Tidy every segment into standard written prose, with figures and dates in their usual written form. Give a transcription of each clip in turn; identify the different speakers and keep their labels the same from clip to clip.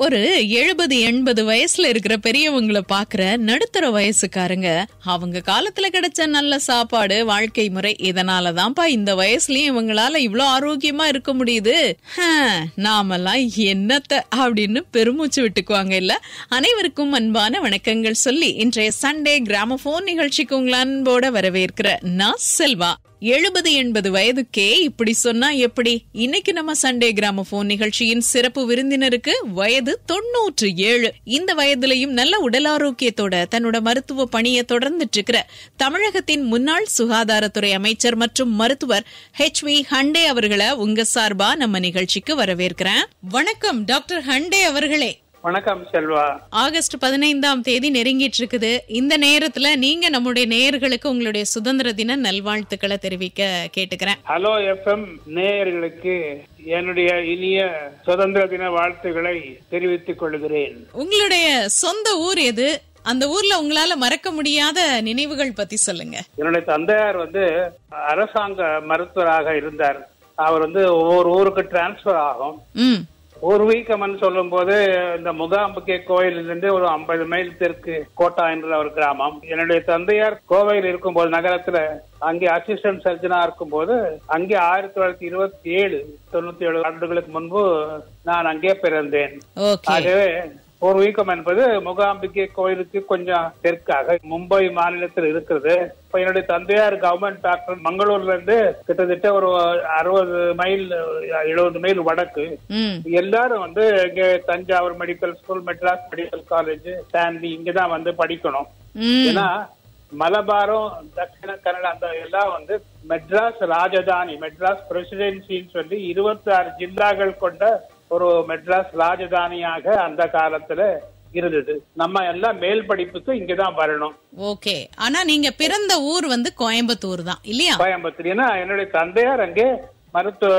Speaker 1: ஒரு 70-80 வயசுல இருக்கிற பெரியவங்களை பாக்குற நடுத்தர வயசுக்காரங்க அவங்க காலத்துல கிடைச்ச நல்ல சாப்பாடு, வாழ்க்கை முறை, இதனாலதான்ப்பா இந்த வயசுலயும் இவங்களால இவ்ளோ ஆரோக்கியமா இருக்க முடியுது, நாமெல்லாம் என்னத்த அப்படின்னு பெருமூச்சு விட்டுக்குவாங்க இல்ல. அனைவருக்கும் அன்பான வணக்கங்கள் சொல்லி இன்றைய சண்டே கிராமபோன் நிகழ்ச்சிக்கு உங்களை அன்போட வரவேற்கிற நான் செல்வா. 70-80 வயதுக்கே இப்படி சொன்னா எப்படி? இன்னைக்கு நம்ம சண்டே கிராமபோன் நிகழ்ச்சியின் சிறப்பு விருந்தினருக்கு வயது 97. இந்த வயதிலையும் நல்ல உடல் ஆரோக்கியத்தோட தன்னோட மருத்துவ பணியை தொடர்ந்துட்டு இருக்கிற தமிழகத்தின் முன்னாள் சுகாதாரத்துறை அமைச்சர் மற்றும் மருத்துவர் HV ஹண்டே அவர்களை உங்க சார்பா நம்ம நிகழ்ச்சிக்கு வரவேற்கிறேன். வணக்கம் டாக்டர் ஹண்டே அவர்களே.
Speaker 2: வணக்கம் செல்வா.
Speaker 1: ஆகஸ்ட் 15ஆம் தேதி நெருங்கிட்டு இருக்குது. இந்த நேரத்துல நீங்க நம்முடைய நேயர்களுக்கு உங்களுடைய சுதந்திர தின நல்வாழ்த்துக்களை தெரிவிக்க கேட்டுக்கிறேன்.
Speaker 2: ஹலோ FM நேயர்களுக்கு என்னுடைய இனிய சுதந்திர தின வாழ்த்துக்களை தெரிவித்துக் கொள்கிறேன்.
Speaker 1: உங்களுடைய சொந்த ஊர் எது? அந்த ஊர்ல உங்களால மறக்க முடியாத நினைவுகள் பத்தி சொல்லுங்க.
Speaker 2: என்னுடைய தந்தையார் அரசாங்க மருத்துவராக இருந்தார். அவர் ஒவ்வொரு ஊருக்கு டிரான்ஸ்பர் ஆகும். பூர்வீகம்னு சொல்லும் போது இந்த முகாம்பிகை கோயிலிருந்து ஒரு 50 மைல் தெற்கு கோட்டா என்ற ஒரு கிராமம். என்னுடைய தந்தையார் கோவையில் இருக்கும்போது நகரத்துல அங்கே அசிஸ்டன்ட் சர்ஜனா இருக்கும்போது அங்கே 1927 97 ஆண்டுகளுக்கு முன்பு நான் அங்கே பிறந்தேன். ஆகவே பூர்வீகம் என்பது முகாம்பிகை கோயிலுக்கு கொஞ்சம் தெற்காக மும்பை மாநிலத்தில் இருக்கிறது. இப்ப என்னுடைய தந்தையார் கவர்மெண்ட் டாக்டர். மங்களூர்ல இருந்து கிட்டத்தட்ட ஒரு 60 மைல் 70 மைல் வடக்கு. எல்லாரும் இங்க Thanjavur medical school, Madras medical college, சாண்டி இங்கதான் படிக்கணும். ஏன்னா மலபாரம், தட்சிண கன்னடா அந்த எல்லாம் மெட்ராஸ் ராஜதானி, மெட்ராஸ் பிரசிடென்சின்னு சொல்லி 26 ஜில்லாக்கள் கொண்ட ஒரு மெட்ராஸ் ராஜதானியாக அந்த காலத்துல இருந்தது. நம்ம எல்லாம் மேல் படிப்புக்கு இங்கதான் வரணும்.
Speaker 1: ஓகே. ஆனா நீங்க பிறந்த ஊர் கோயம்புத்தூர் தான் இல்லையா?
Speaker 2: கோயம்புத்தூர். ஏன்னா என்னுடைய தந்தையார் அங்கே மருத்துவ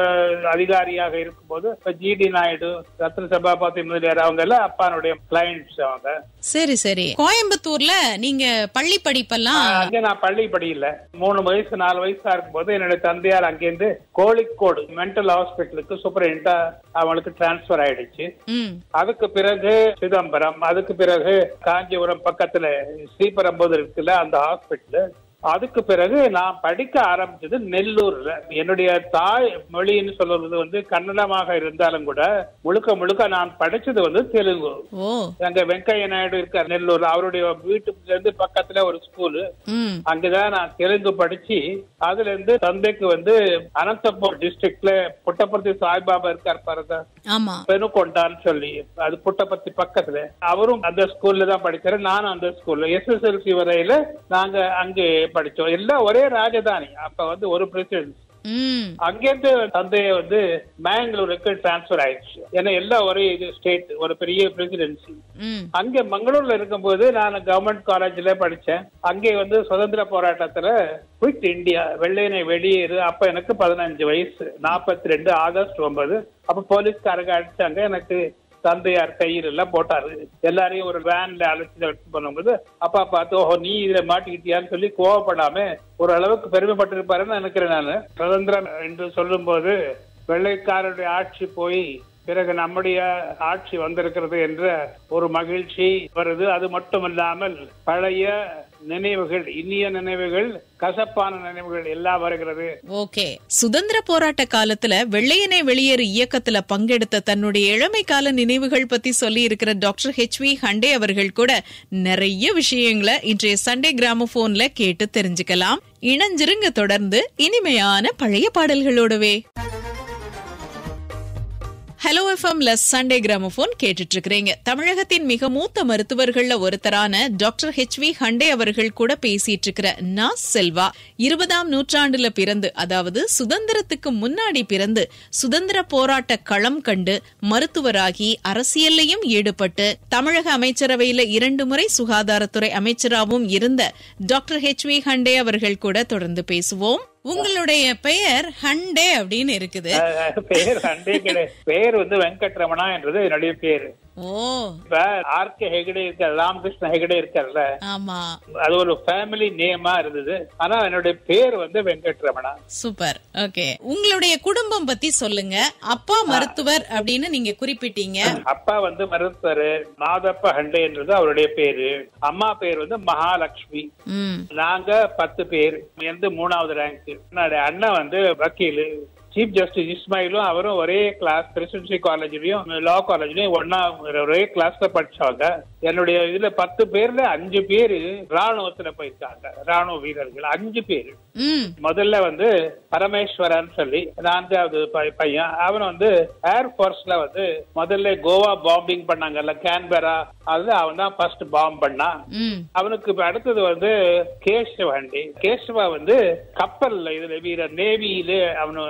Speaker 2: அதிகாரியாக இருக்கும்போது GD நாயுடு, ரத்ன சபாபதி முதலியார் அவங்க எல்லாம் அப்பானுடைய கிளைண்ட்ஸ் அவங்க.
Speaker 1: சரி சரி. கோயம்புத்தூர்ல நீங்க பள்ளி படிப்பெல்லாம்?
Speaker 2: அங்கே நான் பள்ளி படியில 3 வயசு 4 வயசா இருக்கும்போது என்னுடைய தந்தையார் அங்கிருந்து கோழிக்கோடு மென்டல் ஹாஸ்பிட்டலுக்கு சூப்பரிண்டா அவங்களுக்கு டிரான்ஸ்பர் ஆயிடுச்சு. அதுக்கு பிறகு சிதம்பரம், அதுக்கு பிறகு காஞ்சிபுரம் பக்கத்துல ஸ்ரீபெரும்புதூர் இருக்குல்ல அந்த ஹாஸ்பிட்டல். அதுக்கு பிறகு நான் படிக்க ஆரம்பிச்சது நெல்லூர்ல. என்னுடைய தாய் மொழின்னு சொல்றது கன்னடமாக இருந்தாலும் கூட முழுக்க முழுக்க நான் படிச்சது தெலுங்கு. அங்க வெங்கையா நாயுடு இருக்கார் நெல்லூர், அவருடைய வீட்டுல இருந்து பக்கத்துல ஒரு ஸ்கூலு. அங்கதான் நான் தெலுங்கு படிச்சு அதுல இருந்து தந்தைக்கு அனந்தபூர் டிஸ்ட்ரிக்ட்ல புட்டபர்த்தி சாய்பாபா இருக்கார் பாருங்க, பெனுகொண்டான்னு சொல்லி, அது புட்டபர்த்தி பக்கத்துல. அவரும் அந்த ஸ்கூல்ல தான் படிச்சாரு, நானும் அந்த ஸ்கூல்ல. SSLC வரையில நாங்க அங்கே படிச்சோம். எல்லாம் ஒரே ராஜதானி. அப்ப ஒரு பிரசிடென்ட். அங்கிருந்து தந்தைய மேங்களூருக்கு டிரான்ஸ்பர் ஆயிடுச்சு. ஏன்னா எல்லாம் ஒரே ஸ்டேட், ஒரு பெரிய பிரசிடென்சி. அங்க மங்களூர்ல இருக்கும்போது நான் கவர்மெண்ட் காலேஜ்ல படிச்சேன். அங்கே சுதந்திர போராட்டத்துல குவிட் இந்தியா, வெள்ளையனை வெளியேறு. அப்ப எனக்கு 15 வயசு, 42 ஆகஸ்ட் 9. அப்ப போலீஸ்காரங்க அடிச்சாங்க. எனக்கு தந்தையார் கையில் எல்லாம் போட்டாரு. எல்லாரையும் ஒரு வேன்ல அழைச்சி பண்ணும்போது அப்பா பார்த்து, ஓஹோ நீ இதுல மாட்டிக்கிட்டியான்னு சொல்லி கோவப்படாம ஒரு அளவுக்கு பெருமைப்பட்டிருப்பாருன்னு நினைக்கிறேன் நான். சுதந்திரம் என்று சொல்லும் போது வெள்ளைக்காரருடைய ஆட்சி போய் பிறகு நம்முடைய ஆட்சி வந்திருக்கிறது என்ற ஒரு மகிழ்ச்சி வருது. அது மட்டுமல்லாமல் பழைய நினைவுகள், இனிய நினைவுகள், கசப்பான நினைவுகள் எல்லாம் வருகிறது.
Speaker 1: ஓகே. சுதந்திர போராட்ட காலத்துல வெள்ளையனை வெளியேறு இயக்கத்துல பங்கெடுத்த தன்னுடைய இளமை கால நினைவுகள் பத்தி சொல்லி இருக்கிற டாக்டர் HV ஹண்டே அவர்கள் கூட நிறைய விஷயங்களை இன்றைய சண்டே கிராமபோன்ல கேட்டு தெரிஞ்சுக்கலாம். இணைஞ்சிருங்க தொடர்ந்து இனிமையான பழைய பாடல்களோடவே. ஹலோ FM சண்டே கிராமபோன் கேட்டுட்டு இருக்கிறீங்க. தமிழகத்தின் மிக மூத்த மருத்துவர்கள்ல ஒருத்தரான டாக்டர் HV ஹண்டே அவர்கள் கூட பேசிட்டு இருக்கிற நான் செல்வா. 20ஆம் நூற்றாண்டுல பிறந்து, அதாவது சுதந்திரத்துக்கு முன்னாடி பிறந்து, சுதந்திர போராட்ட களம் கண்டு மருத்துவராகி அரசியல்லையும் ஈடுபட்டு தமிழக அமைச்சரவையில 2 முறை சுகாதாரத்துறை அமைச்சராகவும் இருந்த டாக்டர் HV ஹண்டே அவர்கள் கூட தொடர்ந்து பேசுவோம். உங்களுடைய பெயர் ஹண்டே அப்படின்னு இருக்குது.
Speaker 2: பெயர் ஹண்டே கிடையாது, பெயர் வெங்கட்ரமணா என்றது என்னுடைய பேரு.
Speaker 1: ஓ,
Speaker 2: இப்ப ஆர்கே ஹெகடே இருக்காரு, ராமகிருஷ்ண ஹெகடே இருக்காருல்ல,
Speaker 1: ஆமா,
Speaker 2: அது ஒரு ஃபேமிலி நேமா இருந்தது. ஆனா என்னுடைய பேர் வந்து வெங்கட்ரமணா.
Speaker 1: சூப்பர். ஓகே, உங்களுடைய குடும்பம் பத்தி சொல்லுங்க. அப்பா மருத்துவர் அப்படின்னு நீங்க குறிப்பிட்டீங்க.
Speaker 2: அப்பா வந்து மருத்துவர் மாதப்ப ஹண்டேன்றது அவருடைய பேரு. அம்மா பேர் வந்து மகாலட்சுமி. நாங்க 10 பேர், வந்து 3வது ரேங்க். என்னுடைய அண்ணன் வந்து வக்கீலு, சீஃப் ஜஸ்டிஸ் இஸ்மாயிலும் அவரும் ஒரே கிளாஸ், பிரசிடென்சி காலேஜ்லயும் லா காலேஜ்லயும் ஒரே கிளாஸ்ல படிச்சாங்க. என்னுடைய இதுல 10 பேர்ல 5 பேரு ராணுவத்துல போயிருக்காங்க, ராணுவ வீரர்கள் 5 பேரு. முதல்ல வந்து பரமேஸ்வரன் சொல்லி 4வது பையன், அவன் வந்து ஏர்போர்ஸ்ல வந்து முதல்ல கோவா பாம்பிங் பண்ணாங்கல்ல, கேன்பெரா, அது அவன் தான் ஃபர்ஸ்ட் பாம்பு பண்ணான். அவனுக்கு அடுத்தது வந்து கேசவண்டி. கேசவா வந்து கப்பல்ல இதுல வீரர், நேவியில அவனு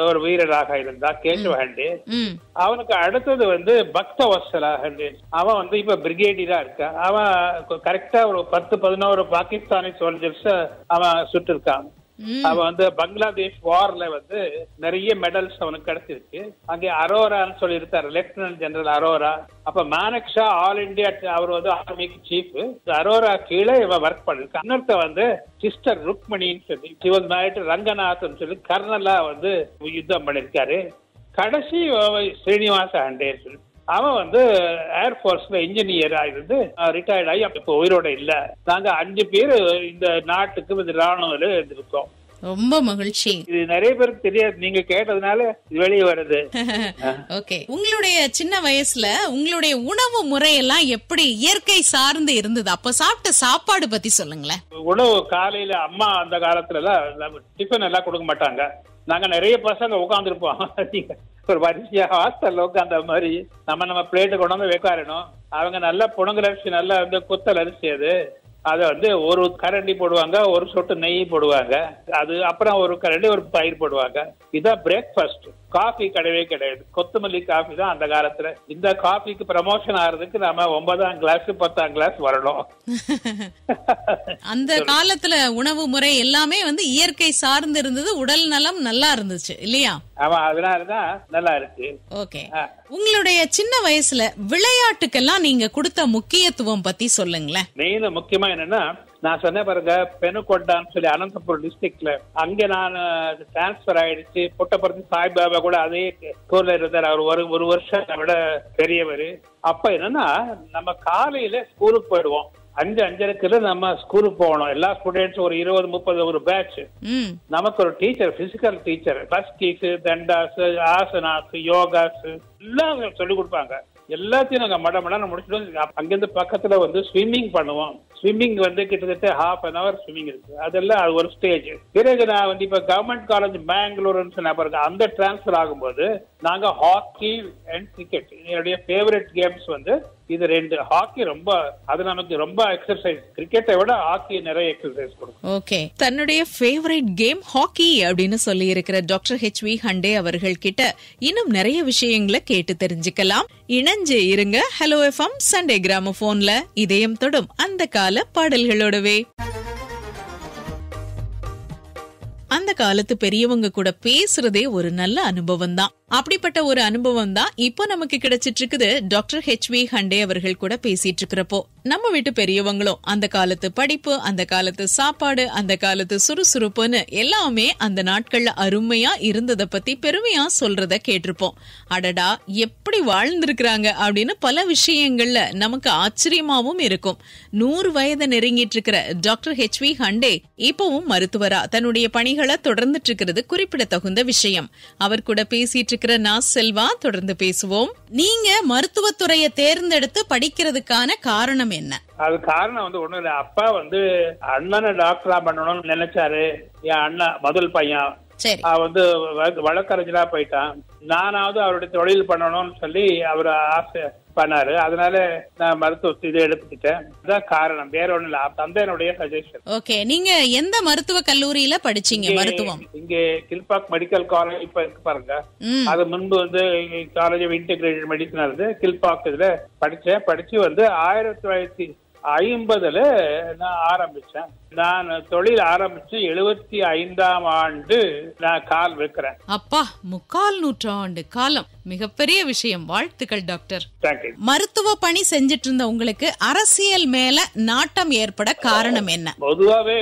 Speaker 2: ஒரு வீரராக இருந்தா கேசவஹண்டே. அவனுக்கு அடுத்தது வந்து பக்தவத்சலா ஹண்டே, அவன் வந்து இப்ப பிரிகேடியரா இருக்கான். அவன் கரெக்டா ஒரு 10-11 பாகிஸ்தானி சோல்ஜர்ஸ் அவன் சுட்டிருக்கான். அவன் வந்து பங்களாதேஷ் வார்ல வந்து நிறைய மெடல்ஸ் அவனுக்கு கிடைச்சிருக்கு. அங்கே அரோரான்னு சொல்லி இருக்காரு, லெப்டினன்ட் ஜெனரல் அரோரா. அப்ப மானக்ஷா ஆல் இண்டியா, அவர் வந்து ஆர்மிக்கு சீஃப். அரோரா கீழே இவன் ஒர்க் பண்ணிருக்கான். இன்னொருத்த வந்து சிஸ்டர் ருக்மணின்னு சொல்லி, சிவன் நாயுடு ரங்கநாதன் சொல்லி கர்னலா வந்து யுத்தம் பண்ணிருக்காரு. கடைசி ஸ்ரீனிவாச ஹண்டே சொல்லி, அவன் வந்து ஏர்போர்ஸ்ல இன்ஜினியரா இருந்து ரிட்டையர்ட் ஆகி இப்ப உயிரோட இல்ல. நாங்க 5 பேர் இந்த நாட்டுக்கு இந்த ராணுவ இருக்கோம்.
Speaker 1: ரொம்ப மகிழ்ச்சி.
Speaker 2: இது நிறைய பேருக்கு தெரியாது, நீங்க கேட்டதுனால வெளியே வருது.
Speaker 1: ஓகே, உங்களுடைய சின்ன வயசுல உங்களுடைய உணவு முறையெல்லாம் எப்படி இயற்கை சார்ந்து இருந்தது? அப்ப சாப்பிட்ட சாப்பாடு பத்தி சொல்லுங்களேன்.
Speaker 2: உணவு காலையில அம்மா அந்த காலத்துல எல்லாம் டிஃபன் எல்லாம் கொடுக்க மாட்டாங்க. நாங்க நிறைய பசங்க உட்காந்துருப்போம், ஒரு வரிசையா ஹாஸ்டல்ல உட்காந்த மாதிரி நம்ம பிளேட்டு கொண்டு வந்து வைக்காரணும். அவங்க நல்லா புணங்கல் அரிசி, நல்லா வந்து குத்தல் அரிசி, அதை வந்து ஒரு கரண்டி போடுவாங்க, ஒரு சொட்டு நெய் போடுவாங்க, அது அப்புறம் ஒரு கரண்டி ஒரு பயிர் போடுவாங்க. இதான் பிரேக்ஃபாஸ்ட். காஃபி கிடையவே கிடையாது, கொத்தமல்லி காஃபி தான் அந்த காலத்துல. இந்த காஃபிக்கு ப்ரமோஷன் ஆகிறதுக்கு நாம 9ஆம் கிளாஸ் 10ஆம் கிளாஸ் வரணும்.
Speaker 1: அந்த காலத்துல உணவு முறை எல்லாமே வந்து இயற்கை சார்ந்து இருந்தது, உடல் நலம் நல்லா இருந்துச்சு இல்லையா?
Speaker 2: ஆமா, அதனாலதான் நல்லா இருக்கு.
Speaker 1: ஓகே, உங்களுடைய சின்ன வயசுல விளையாட்டுக்கெல்லாம் நீங்க கொடுத்த முக்கியத்துவம் பத்தி சொல்லுங்களேன்.
Speaker 2: மெயின் முக்கியமா என்னன்னா, நான் சொன்ன பாருங்க, பெனுகொண்டான்னு சொல்லி அனந்தபுரம் டிஸ்ட்ரிக்ட்ல, அங்க நான் டிரான்ஸ்பர் ஆயிடுச்சு. புட்டபர்த்தி சாய்பாபா கூட அதே ஸ்கூல்ல இருந்தார். அவர் ஒரு வருஷம் விட பெரியவர். அப்ப என்னன்னா, நம்ம காலையில ஸ்கூலுக்கு போயிடுவோம். 5-5:30 நம்ம ஸ்கூலுக்கு போகணும். எல்லா ஸ்டூடெண்ட்ஸ் ஒரு 20-30 ஒரு பேட்ச். நமக்கு ஒரு teacher, physical teacher, பஸ்கீஸ், தண்டாஸ், asanas, yogas எல்லாம் சொல்லி கொடுப்பாங்க. எல்லாத்தையும் நாங்க மடமடன்னு முடிச்சுட்டு அங்கிருந்து பக்கத்துல வந்து ஸ்விம்மிங் பண்ணுவோம். ஸ்விம்மிங் வந்து கிட்டத்தட்ட ½ an hour ஸ்விம்மிங் இருக்கு. அதெல்லாம் அது ஒரு ஸ்டேஜ். பிறகு நான் வந்து இப்ப கவர்மெண்ட் காலேஜ் பெங்களூர்னு சொன்ன பாருங்க, அந்த டிரான்ஸ்பர் ஆகும்போது நாங்க ஹாக்கி அண்ட் கிரிக்கெட், என்னுடைய ஃபேவரட் கேம்ஸ் வந்து இது 2. ஹாக்கி ரொம்ப, அது நமக்கு ரொம்ப எக்ஸர்சைஸ். கிரிக்கெட்டை விட ஹாக்கி நிறைய எக்ஸர்சைஸ் கொடுக்கும்.
Speaker 1: ஓகே, தன்னுடைய ஃபேவரட் கேம் ஹாக்கி அப்படின்னு சொல்லி இருக்கிற டாக்டர் HV ஹண்டே அவர்கள் கிட்ட இன்னும் நிறைய விஷயங்களை கேட்டு தெரிஞ்சுக்கலாம். இணைஞ்சு இருங்க ஹலோ FM சண்டே கிராமபோன்ல. இதயம் தொடும் அந்த கால பாடல்களோடவே. அந்த காலத்து பெரியவங்க கூட பேசுறதே ஒரு நல்ல அனுபவம் தான். அப்படிப்பட்ட ஒரு அனுபவம் தான் இப்போ நமக்கு கிடைச்சிட்டு இருக்குது. டாக்டர் HV ஹண்டே அவர்கள் கூட பேசிட்டு இருக்கிறப்போ நம்ம வீட்டு பெரியவங்களும் அந்த காலத்து படிப்பு, அந்த காலத்து சாப்பாடு, அந்த காலத்து சுறுசுறுப்புன்னு எல்லாமே அந்த நாட்கள்ல அருமையா இருந்ததை பத்தி பெருமையா சொல்றத கேட்டிருப்போம். அடடா, எப்படி வாழ்ந்திருக்கிறாங்க அப்படின்னு பல விஷயங்கள்ல நமக்கு ஆச்சரியமாவும் இருக்கும். 100 வயதை நெருங்கிட்டு இருக்கிற டாக்டர் HV ஹண்டே இப்பவும் மருத்துவரா தன்னுடைய பணிகளை தொடர்ந்துட்டு இருக்கிறது குறிப்பிடத்தகுந்த விஷயம். அவர் கூட பேசிட்டு இருக்கிற நான் செல்வா, தொடர்ந்து பேசுவோம். நீங்க மருத்துவத்துறையை தேர்ந்தெடுத்து படிக்கிறதுக்கான காரணம் என்ன?
Speaker 2: அது காரணம் வந்து ஒண்ணும் இல்ல. அப்பா வந்து அண்ணனை டாக்டரா பண்ணணும்னு நினைச்சாரு. என் அண்ணன் முதல் பையன் வந்து வழக்கறிஞரா போயிட்டான். நானாவது அவருடைய தொழில் பண்ணணும்னு சொல்லி அவர் ஆசை பண்ணாரு. அதனால நான் மருத்துவ இதை எடுத்துக்கிட்டேன். அதுதான் காரணம், வேற ஒண்ணு இல்ல. தந்தையனுடைய சஜஷன்.
Speaker 1: ஓகே, நீங்க எந்த மருத்துவ கல்லூரியில படிச்சீங்க மருத்துவம்?
Speaker 2: இங்க கில்பாக் மெடிக்கல் காலேஜ் இப்ப இருக்கு பாருங்க, அது முன்பு வந்து காலேஜ் ஆஃப் இன்டெகிரேட்டட் மெடிசன் இருந்து கில்பாக் இதுல படிச்சு வந்து 50ல நான் ஆரம்பிச்சேன். நான் தொழில் ஆரம்பிச்சு 75ஆம் ஆண்டு நான் கால் வைக்கிறேன்.
Speaker 1: அப்பா, 3/4 நூற்றாண்டு காலம், மிகப்பெரிய விஷயம். வாழ்த்துக்கள் டாக்டர். மருத்துவ பணி செஞ்சிட்டு இருந்த உங்களுக்கு அரசியல் மேல நாட்டம் ஏற்பட காரணம் என்ன?
Speaker 2: பொதுவாவே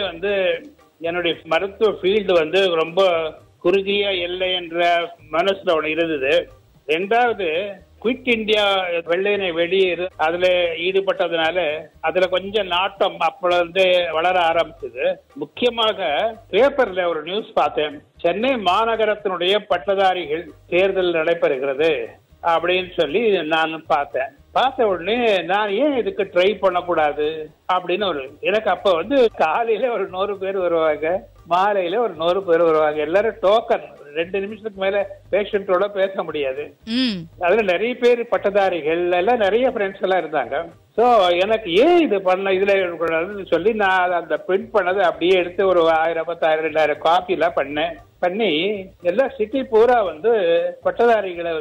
Speaker 2: என்னுடைய மருத்துவ ஃபீல்டு ரொம்ப குறுகிய எல்லை என்ற மனசுல ஒண்ணு இருந்தது. ரெண்டாவது, குவிட் இந்தியா வெள்ளையனை வெளியேறு அதுல ஈடுபட்டதுனால அதுல கொஞ்சம் நாட்டம் அப்பொழுது வளர ஆரம்பிச்சது. முக்கியமாக பேப்பர்ல ஒரு நியூஸ் பார்த்தேன். சென்னை மாநகரத்தினுடைய பட்டதாரிகள் தேர்தல் நடைபெறுகிறது அப்படின்னு சொல்லி நான் பார்த்த உடனே நான் ஏன் இதுக்கு ட்ரை பண்ணக்கூடாது அப்படின்னு எனக்கு அப்ப காலையில ஒரு 100 பேர் வருவாங்க, மாலையில ஒரு 100 பேர் வருவாங்க. எல்லாரும் டோக்கன், 2 நிமிஷத்துக்கு மேல பேஷண்டோட பேச முடியாது. அதுல நிறைய பேர் பட்டதாரிகள் எல்லாம், நிறைய ஃப்ரெண்ட்ஸ் எல்லாம் இருந்தாங்க. சோ எனக்கு ஏன் இது பண்ண இதுல சொல்லி நான் அந்த பிரிண்ட் பண்ணதை அப்படியே எடுத்து ஒரு 1000, 10,000, 2,000 காப்பி எல்லாம் பண்ணி எல்லா சிட்டி பூரா பட்டதாரிகளை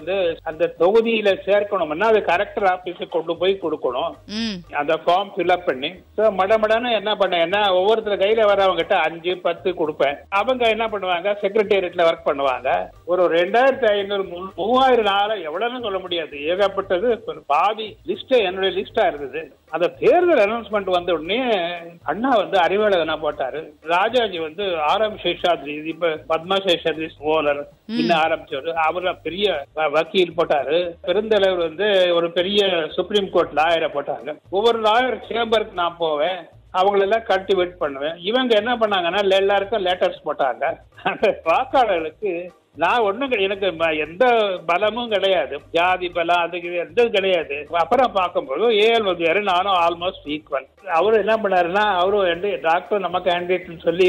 Speaker 2: அந்த தொகுதியில சேர்க்கணும்னா அது கலெக்டர் ஆபீஸுக்கு கொண்டு போய் கொடுக்கணும். அந்த ஃபார்ம் ஃபில்அப் பண்ணி மடமடன்னு என்ன பண்ணேன்னா ஒவ்வொருத்தர் கையில வரவங்கிட்ட 5, 10 கொடுப்பேன். அவங்க என்ன பண்ணுவாங்க, செக்ரட்டேரியட்ல ஒர்க் பண்ணுவாங்க. ஒரு 2,500, 3,000 நாள எவ்வளவுன்னு சொல்ல முடியாது, ஏகப்பட்டது. பாதி லிஸ்ட் என்னுடைய லிஸ்டா இருந்தது. அந்த தேர்தல் அனௌன்ஸ்மெண்ட் வந்த உடனே அண்ணா அறிவாளனா போட்டாரு. ராஜாஜி ஆர்.எம். சேஷாத்ரி, இப்ப பத்மா சேஷாத்ரி ஓனர் இன்னும் ஆரம்பிச்சவர், அவர பெரிய வக்கீல் போட்டாரு. பெருந்தலைவர் ஒரு பெரிய சுப்ரீம் கோர்ட் லாயரை போட்டாங்க. ஒவ்வொரு லாயர் சேம்பருக்கு நான் போவேன், அவங்களெல்லாம் கல்டிவேட் பண்ணுவேன். இவங்க என்ன பண்ணாங்கன்னா எல்லாருக்கும் லேட்டர்ஸ் போட்டாங்க. அந்த வாக்காளர்களுக்கு நான் எனக்கு எந்த பலமும் கிடையாது, ஜாதி பலம் அது எந்த கிடையாது. அப்புறம் பார்க்கும்போது ஏஎல் வந்தியாரு நானும் ஆல்மோஸ்ட் ஈக்குவல். அவரு என்ன பண்ணாருன்னா, அவரு டாக்டர் நம்ம கேண்டிடேட் சொல்லி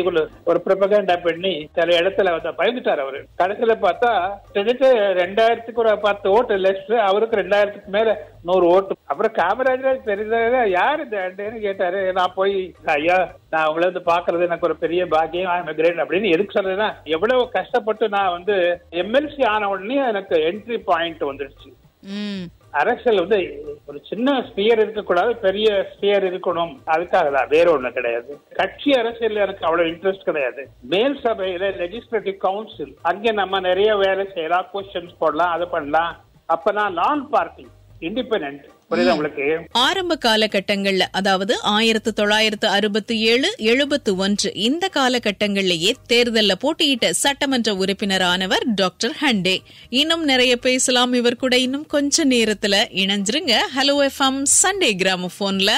Speaker 2: ஒரு ப்ரொபகண்டா பண்ணி சில இடத்துல பயந்துட்டாரு. அவரு கடைசியில பார்த்தா 2000க்கு ஒரு 10 ஓட்டு லெஸ், அவருக்கு 2000க்கு மேல 100 ஓட்டு. அப்புறம் காமராஜர் தெரிஞ்ச யாரு இந்த கேட்டாரு. நான் போய், ஐயா நான் உங்களை பாக்குறது எனக்கு ஒரு பெரிய பாக்கியம் அப்படின்னு எதுக்கு சொல்றேன்னா, எவ்வளவு கஷ்டப்பட்டு நான் எம்எல்சி ஆன உடனே எனக்கு என்ட்ரி பாயிண்ட் வந்துடுச்சு. அரசியல் ஒரு சின்ன ஸ்பியர் இருக்கக்கூடாது, பெரிய ஸ்பியர் இருக்கணும். அதுக்காக தான், வேற ஒண்ணு கிடையாது. கட்சி அரசியல் எனக்கு அவ்வளவு இன்ட்ரெஸ்ட் கிடையாது. மேல் சபையில லெஜிஸ்லேட்டிவ் கவுன்சில், அங்க நம்ம நிறைய வேலை செய்யலாம், கொஸ்டின்ஸ் போடலாம், அது பண்ணலாம். அப்ப நான் நான் பார்ட்டி இண்டிபெண்டன்ட்.
Speaker 1: ஆரம்ப காலகட்டங்கள்ல, அதாவது 1967, 71 இந்த காலகட்டங்கள்லயே தேர்தல்ல போட்டியிட்ட சட்டமன்ற உறுப்பினரானவர் டாக்டர் ஹண்டே. இன்னும் நிறைய பேசலாம் இவர் கூட. இன்னும் கொஞ்ச நேரத்துல இணைஞ்சிருங்க ஹலோ எஃப்எம் சண்டே கிராமபோன்ல.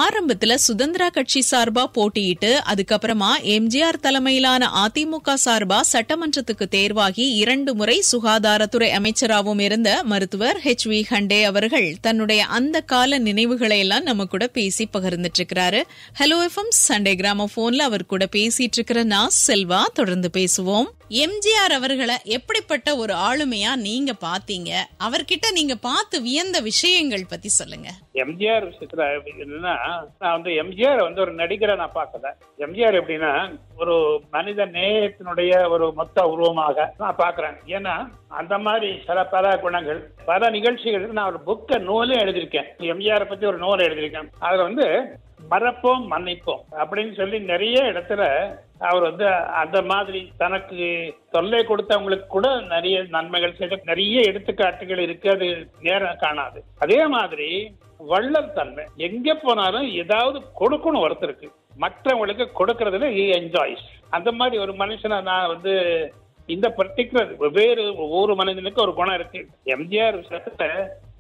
Speaker 1: ஆரம்பத்துல சுதந்திரா கட்சி சார்பா போட்டியிட்டு அதுக்கப்புறமா எம்ஜிஆர் தலைமையிலான அதிமுக சார்பா சட்டமன்றத்துக்கு தேர்வாகி 2 முறை சுகாதாரத்துறை அமைச்சராகவும் இருந்த மருத்துவர் HV ஹண்டே அவர்கள் தன்னுடைய அந்த கால நினைவுகளை எல்லாம் நம்ம கூட பேசி பகிர்ந்துட்டு இருக்கிறாரு. ஹலோ எஃப்எம் சண்டே கிராமபோன்ல அவர் கூட பேசிட்டு இருக்கிற நான் செல்வா. தொடர்ந்து பேசுவோம். எம்ஜிஆர் அவர்களை எப்படிப்பட்ட ஒரு ஆளுமையா நீங்க பாத்தீங்க? அவர்கிட்ட நீங்க பார்த்து வியந்த விஷயங்கள் பத்தி சொல்லுங்க.
Speaker 2: எம்ஜிஆர் விஷயத்துல என்னன்னா, நான் எம்ஜிஆர் ஒரு நடிகரை நான் பார்க்கல. எம்ஜிஆர் எப்படின்னா ஒரு மனித நேயத்தினுடைய ஒரு மொத்த உருவமாக நான் பாக்குறேன். ஏன்னா அந்த மாதிரி பல குணங்கள், பல நிகழ்ச்சிகளுக்கு நான் ஒரு புக்க நூலே எழுதியிருக்கேன். எம்ஜிஆரை பத்தி ஒரு நூல் எழுதியிருக்கேன். அதுல மறப்போம் மன்னிப்போம் அப்படின்னு சொல்லி நிறைய இடத்துல அவர் அந்த மாதிரி தனக்கு தொல்லை கொடுத்தவங்களுக்கு கூட நிறைய நன்மைகள் செய்த நிறைய எடுத்துக்காட்டுகள் இருக்கு. அது நேரம் காணாது. அதே மாதிரி வள்ளல் தன்மை, எங்க போனாலும் ஏதாவது கொடுக்கணும் ஒருத்தருக்கு, மற்றவங்களுக்கு கொடுக்கறதுல ஹி என்ஜாய்ஸ். அந்த மாதிரி ஒரு மனுஷனை நான் இந்த பர்டிகுலர் ஒவ்வொரு மனிதனுக்கு ஒரு குணம் இருக்கு. எம்ஜிஆர் விஷயத்துல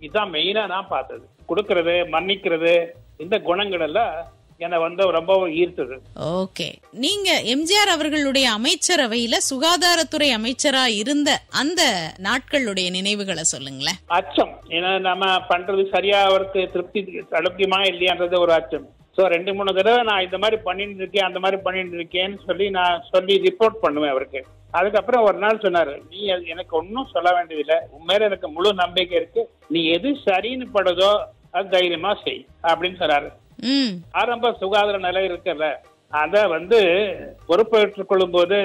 Speaker 2: இதுதான் மெயினா நான் பார்த்தது. கொடுக்கறது, மன்னிக்கிறது, இந்த குணங்கள் எல்லாம் என்ன ரொம்ப ஈர்த்தது.
Speaker 1: ஓகே, நீங்க எம்ஜிஆர் அவர்களுடைய அமைச்சரவையில சுகாதாரத்துறை அமைச்சரா இருந்த அந்த நாட்களுடைய நினைவுகளை சொல்லுங்களேன்.
Speaker 2: அச்சம், ஏன்னா நம்ம பண்றது சரியா அவருக்கு திருப்தி அழுப்பியமா இல்லையான்றது ஒரு அச்சம். சோ 2-3 தடவை நான் இந்த மாதிரி பண்ணிட்டு இருக்கேன், அந்த மாதிரி பண்ணிட்டு இருக்கேன்னு நான் சொல்லி ரிப்போர்ட் பண்ணுவேன் அவருக்கு. அதுக்கப்புறம் ஒரு நாள் சொன்னாரு, நீ எனக்கு ஒன்னும் சொல்ல வேண்டியதில்லை, உண்மையில எனக்கு முழு நம்பிக்கை இருக்கு, நீ எது சரின்னு படுதோ அது தைரியமா செய் அப்படின்னு சொன்னாரு. ஆரம்ப சுகாதார நிலை இருக்குல்ல, அத பொறுப்பேற்றுக் கொள்ளும் போது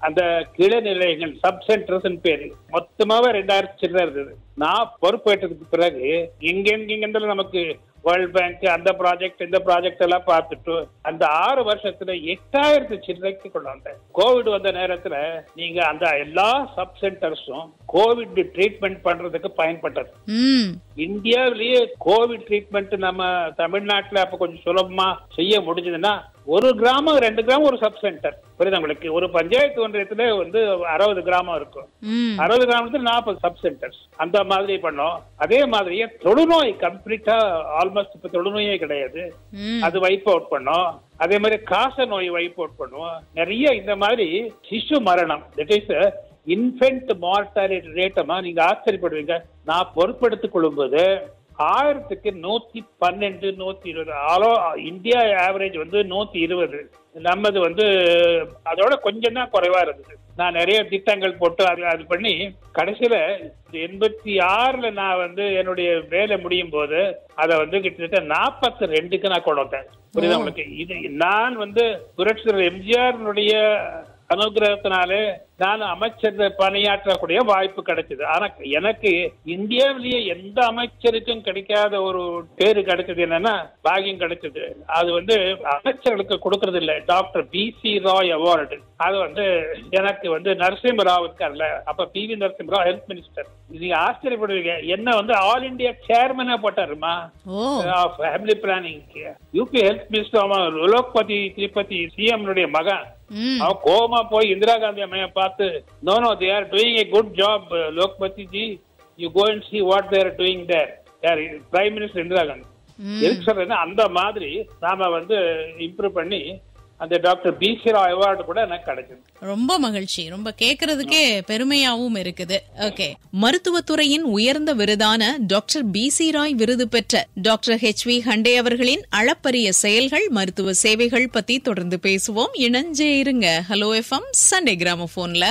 Speaker 2: அந்த கிளை நிலையங்கள் சப் சென்டர்ஸ் பேரு மொத்தமாவே 2000 சில்லறை இருந்தது. நான் பொறுப்பேற்றதுக்கு பிறகு இங்க நமக்கு வேர்ல்ட் பேங்க் அந்த ப்ராஜெக்ட் இந்த ப்ராஜெக்ட் எல்லாம் பார்த்துட்டு அந்த 6 வருஷத்துல 8000 சில்லறைக்கு கொண்டு வந்தேன். கோவிட் வந்த நேரத்துல நீங்க அந்த எல்லா சப் சென்டர்ஸும் கோவிட் ட்ரீட்மெண்ட் பண்றதுக்கு பயன்பட்டது. இந்தியாவிலேயே கோவிட் ட்ரீட்மெண்ட் நம்ம தமிழ்நாட்டுல அப்ப கொஞ்சம் சுலபமா செய்ய முடிஞ்சதுன்னா 1 கிராமம் 2 கிராமம் ஒரு சப் சென்டர். புரியுது உங்களுக்கு? ஒரு பஞ்சாயத்து ஒன்றியத்துல 60 கிராமம் இருக்கும். 60 கிராமத்துல 40 சப் சென்டர்ஸ். அந்த மாதிரி பண்ணோம். அதே மாதிரியே தொழுநோய் கம்ப்ளீட்டா ஆல்மோஸ்ட் இப்ப தொழுநோயே கிடையாது, அது வைப் அவுட் பண்ணோம். அதே மாதிரி காச நோய் வைப் அவுட் பண்ணுவோம். நிறைய இந்த மாதிரி சிசு மரணம், தட் இஸ் இன்ஃபென்ட் மார்டாலிட்டி ரேட்டமா நீங்க ஆச்சரியப்படுவீங்க. நான் பொறுப்பெடுத்துக் கொள்ளும்போது 1000க்கு 112 120. India average 120. நம்மது அதோட கொஞ்சம் தான் குறைவா இருந்தது. நான் நிறைய திட்டங்கள் போட்டு அது பண்ணி கடைசியில 86ல நான் என்னுடைய வேலை முடியும் போது அதை கிட்டத்தட்ட 42க்கு நான் கொண்டு வந்தேன். புரியுதா உங்களுக்கு? இது நான் புரட்சியாளர் எம்ஜிஆருடைய அனுகிரகத்தினாலே நான் அமைச்சர் பணியாற்றக்கூடிய வாய்ப்பு கிடைச்சது. ஆனா எனக்கு இந்தியாவிலேயே எந்த அமைச்சருக்கும் கிடைக்காத ஒரு பேரு கிடைச்சது, என்னன்னா பாகியம் கிடைச்சது. அது அமைச்சர்களுக்கு கொடுக்கறது இல்ல, டாக்டர் பிசி ராய் அவார்டு. அது எனக்கு நரசிம்மராவ் இருக்கார்ல, அப்ப பிவி நரசிம்மராவ் ஹெல்த் மினிஸ்டர். நீங்க ஆச்சரியப்படுவீங்க, என்ன ஆல் இந்தியா சேர்மனா போட்டாருமா family planning. UP health minister Lokpati Tripathi CM மகன். அவன் கோமா போய் இந்திரா காந்தி அம்மைய பார்த்து, no they are doing a good job Lokpati ji, you go and see what they are doing there. Prime Minister Indira Gandhi. எதுக்கு சொல்றேன்னா அந்த மாதிரி நாம இம்ப்ரூவ் பண்ணி அந்த டாக்டர் பிசி ராவ் அவார்டு கூட எனக்கு கிடைச்சது.
Speaker 1: ரொம்ப மகிழ்ச்சி. ரொம்ப கேட்கறதுக்கே பெருமையாவும் இருக்குது. ஓகே, மருத்துவத்துறையின் உயர்ந்த விருதான டாக்டர் பிசி ராய் விருது பெற்ற டாக்டர் HV ஹண்டே அவர்களின் அளப்பரிய செயல்கள், மருத்துவ சேவைகள் பத்தி தொடர்ந்து பேசுவோம். இணைஞ்சே இருங்க. ஹலோ FM சண்டே கிராமபோன்ல.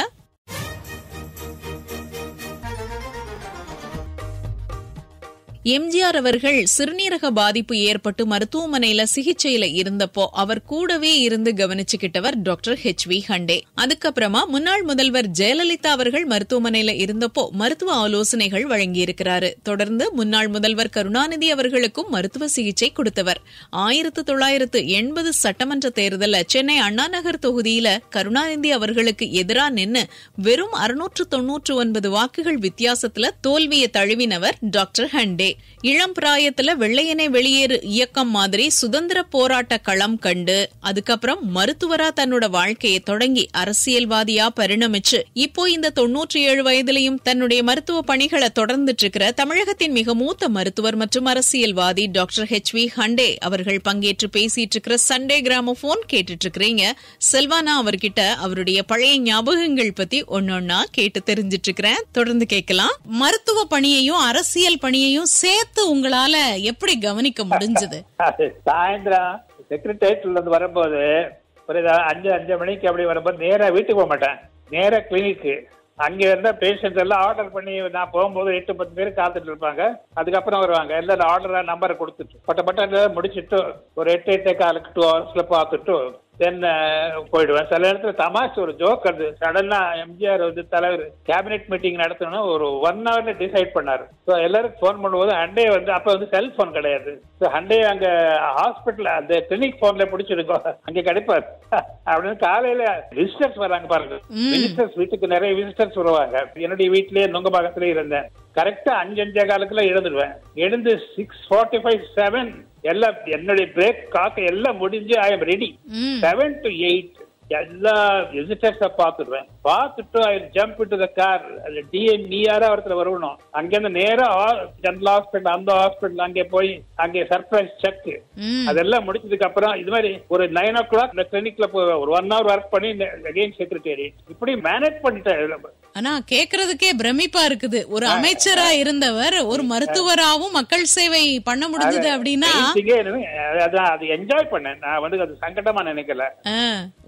Speaker 1: எம்ஜிஆர் அவர்கள் சிறுநீரக பாதிப்பு ஏற்பட்டு மருத்துவமனையில சிகிச்சையில இருந்தப்போ அவர் கூடவே இருந்து கவனிச்சுக்கிட்டவர் டாக்டர் HV ஹண்டே. அதுக்கப்புறமா முன்னாள் முதல்வர் ஜெயலலிதா அவர்கள் மருத்துவமனையில இருந்தப்போ மருத்துவ ஆலோசனைகள் வழங்கியிருக்கிறாரு. தொடர்ந்து முன்னாள் முதல்வர் கருணாநிதி அவர்களுக்கும் மருத்துவ சிகிச்சை கொடுத்தவர். 1980 சட்டமன்ற தேர்தல சென்னை அண்ணாநகர் தொகுதியில கருணாநிதி அவர்களுக்கு எதிரா நின்னு வெறும் 699 வாக்குகள் வித்தியாசத்துல தோல்வியை தழுவினவர் டாக்டர் ஹண்டே. இளம் பிராயத்துல வெள்ளையனே வெளியேறு இயக்கம் மாதிரி சுதந்திர போராட்ட களம் கண்டு அதுக்கப்புறம் மருத்துவரா தன்னோட வாழ்க்கையை தொடங்கி அரசியல்வாதியா பரிணமிச்சு இப்போ இந்த 97 வயதிலையும் தன்னுடைய மருத்துவ பணிகளை தொடர்ந்துட்டு இருக்கிற தமிழகத்தின் மிக மூத்த மருத்துவர் மற்றும் அரசியல்வாதி டாக்டர் HV ஹண்டே அவர்கள் பங்கேற்று பேசிட்டு இருக்கிற சண்டே கிராமபோன் கேட்டுட்டு இருக்கிறீங்க. செல்வானா அவர்கிட்ட அவருடைய பழைய ஞாபகங்கள் பத்தி ஒன்னொன்னா கேட்டு தெரிஞ்சிட்டு இருக்கிறேன். தொடர்ந்து கேட்கலாம். மருத்துவ பணியையும் அரசியல் பணியையும் சேர்த்து உங்களால எப்படி கவனிக்க முடிஞ்சது?
Speaker 2: சாயந்தரம் செக்ரட்டேரியட்ல இருந்து வரும்போது 5 மணிக்கு அப்படி வரும்போது நேரா வீட்டுக்கு போக மாட்டேன், நேரா கிளினிக்கு. அங்க இருந்த பேஷண்ட் எல்லாம் ஆர்டர் பண்ணி நான் போகும்போது 8-10 பேர் காத்துட்டு இருப்பாங்க. அதுக்கப்புறம் வருவாங்க, எல்லாம் ஆர்டரா நம்பரை கொடுத்துட்டு பட்ட முடிச்சுட்டு ஒரு 8-8:15 2 ஹவர்ஸ்ல பார்த்துட்டு தென் போயிடுவேன். சில இடத்துல தமாஷ் ஒரு ஜோக், அது சடனா எம்ஜிஆர் தலைவர் கேபினெட் மீட்டிங் நடத்தணும்னு ஒரு 1 ஹவர்ல டிசைட் பண்ணாரு. ஸோ எல்லாருக்கும் போன் பண்ணும்போது ஹண்டே அப்ப செல்போன் கிடையாது. ஸோ ஹண்டே அங்க ஹாஸ்பிட்டல் அந்த கிளினிக் போன்ல பிடிச்சிருக்கோம், அங்க கிடைப்பாரு அப்படின்னு. காலையில விசிட்டர்ஸ் வராங்க பாருங்க, விசிட்டர்ஸ் வீட்டுக்கு நிறைய விசிட்டர்ஸ் வருவாங்க. என்னுடைய வீட்லயே நுங்கபாக்கத்திலே இருந்தேன். கரெக்டா 5-5:15 எழுந்துடுவேன். எழுந்து 6:45 7 எல்லாம் என்னுடைய பிரேக் காக்க எல்லாம் முடிஞ்சு ஐ எம் ரெடி. 7 to 8 எல்லா விசிட்டர்ஸ பாத்துடுவேன். பார்த்துட்டு ஐ ஜம்ப் இன்டு தி கார். அது டிஎன்இஆர் ஒருத்தர் வரணும். அங்கிருந்து நேரா ஜெனரல் ஹாஸ்பிட்டல், அந்த ஹாஸ்பிட்டல் அங்கே போய் அங்கே சர்ப்ரைஸ் செக் அதெல்லாம் முடிச்சதுக்கு அப்புறம் இது மாதிரி ஒரு 9 o'clock இந்த கிளினிக்ல போய் ஒரு 1 hour ஒர்க் பண்ணி அகைன் செக்ரட்டரி இப்படி மேனேஜ் பண்ணிட்டேன்.
Speaker 1: ஆனா கேக்குறதுக்கே பிரமிப்பா இருக்குது. ஒரு அமைச்சரா இருந்தவர் ஒரு மருத்துவராவும் மக்கள் சேவை பண்ண முடிஞ்சது அப்படின்னா
Speaker 2: அது என்ஜாய் பண்ணேன். நான் அது சங்கடமா நினைக்கல.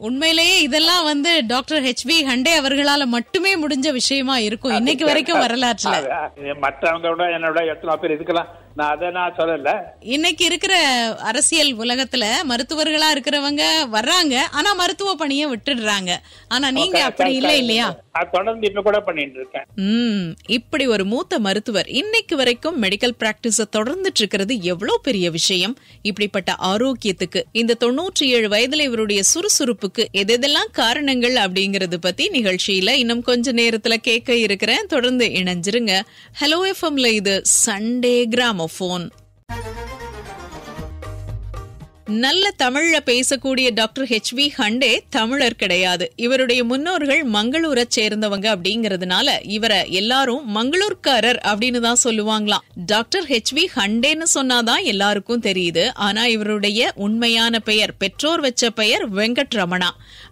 Speaker 1: உண்மையிலேயே இதெல்லாம் டாக்டர் HV ஹண்டே அவர்களால மட்டுமே முடிஞ்ச விஷயமா இருக்கும் இன்னைக்கு வரைக்கும் வரலாற்றுல.
Speaker 2: மற்றவங்க என்னோட எத்தனை பேர் இதுக்கெல்லாம் நான் அதை நான் சொல்லல.
Speaker 1: இன்னைக்கு இருக்கிற அரசியல் உலகத்துல மருத்துவர்களா இருக்கிறவங்க வர்றாங்க, ஆனா மருத்துவ பணியை விட்டுடுறாங்க. ஆனா நீங்க அப்படி இல்லை இல்லையா?
Speaker 2: தொடர்ந்து இப்ப கூட பண்ணிட்டு இருக்கேன்.
Speaker 1: இப்படி ஒரு மூத்த மருத்துவர் இன்னைக்கு வரைக்கும் மெடிக்கல் பிராக்டிஸ தொடர்ந்துட்டு இருக்கிறது எவ்வளவு பெரிய விஷயம். இப்படிப்பட்ட ஆரோக்கியத்துக்கு இந்த 97 வயதுல இவருடைய சுறுசுறுப்புக்கு எதெல்லாம் காரணங்கள் அப்படிங்கறது பத்தி நிகழ்ச்சியில இன்னும் கொஞ்ச நேரத்துல கேட்க இருக்கிறேன். தொடர்ந்து இணைஞ்சிருங்க. ஹலோ எஃப்எம்ல இது சண்டே கிராமோபோன். நல்ல தமிழ்ல பேசக்கூடிய டாக்டர் ஹெச்வி ஹண்டே தமிழர் கிடையாது. இவருடைய முன்னோர்கள் மங்களூரை சேர்ந்தவங்க அப்படிங்கறதுனால இவரை எல்லாரும் மங்களூர்காரர் அப்படின்னு தான் சொல்லுவாங்களாம். டாக்டர் ஹெச்வி ஹண்டேன்னு சொன்னாதான் எல்லாருக்கும் தெரியுது. ஆனா இவருடைய உண்மையான பெயர், பெற்றோர் வச்ச பெயர் வெங்கட்ரமணா.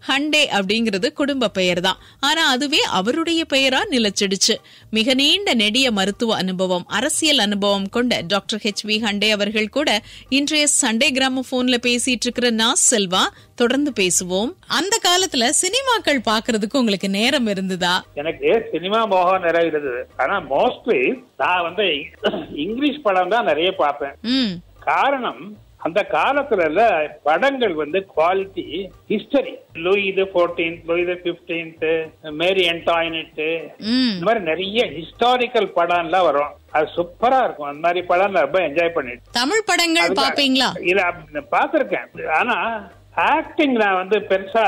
Speaker 1: ஹண்டே அப்படிங்கிறது குடும்ப பெயர் தான். ஆனா அதுவே அவருடைய பெயரா நிலைச்சிடுச்சு. மிக நீண்ட நெடிய மருத்துவ அனுபவம், அரசியல் அனுபவம் கொண்ட டாக்டர் ஹெச்வி ஹண்டே அவர்கள் கூட இன்றைய சண்டே கிராமோபோன்ல பேசிட்டு இருக்கிற நான் செல்வா. தொடர்ந்து பேசுவோம். அந்த காலத்துல சினிமாக்கள் பாக்குறதுக்கு உங்களுக்கு நேரம் இருந்ததா?
Speaker 2: எனக்கு சினிமா மோகம் நிறைய இருந்தது. ஆனா மோஸ்ட்லி நான் இங்கிலீஷ் படம் தான் நிறைய பார்ப்பேன். காரணம், அந்த காலத்துல படங்கள் குவாலிட்டி, ஹிஸ்டரி, லூயி தி 14th, லூயி தி 15th, மேரி அன்டாயினட், இந்த மாதிரி நிறைய ஹிஸ்டாரிக்கல் படம் எல்லாம் வரும். அது சூப்பரா இருக்கும். அந்த மாதிரி படம் ரொம்ப என்ஜாய் பண்ணிட்டு.
Speaker 1: தமிழ் படங்கள் பாப்பீங்களா?
Speaker 2: இல்ல, பாத்திருக்கேன். ஆனா ஆக்டிங் நான் பெருசா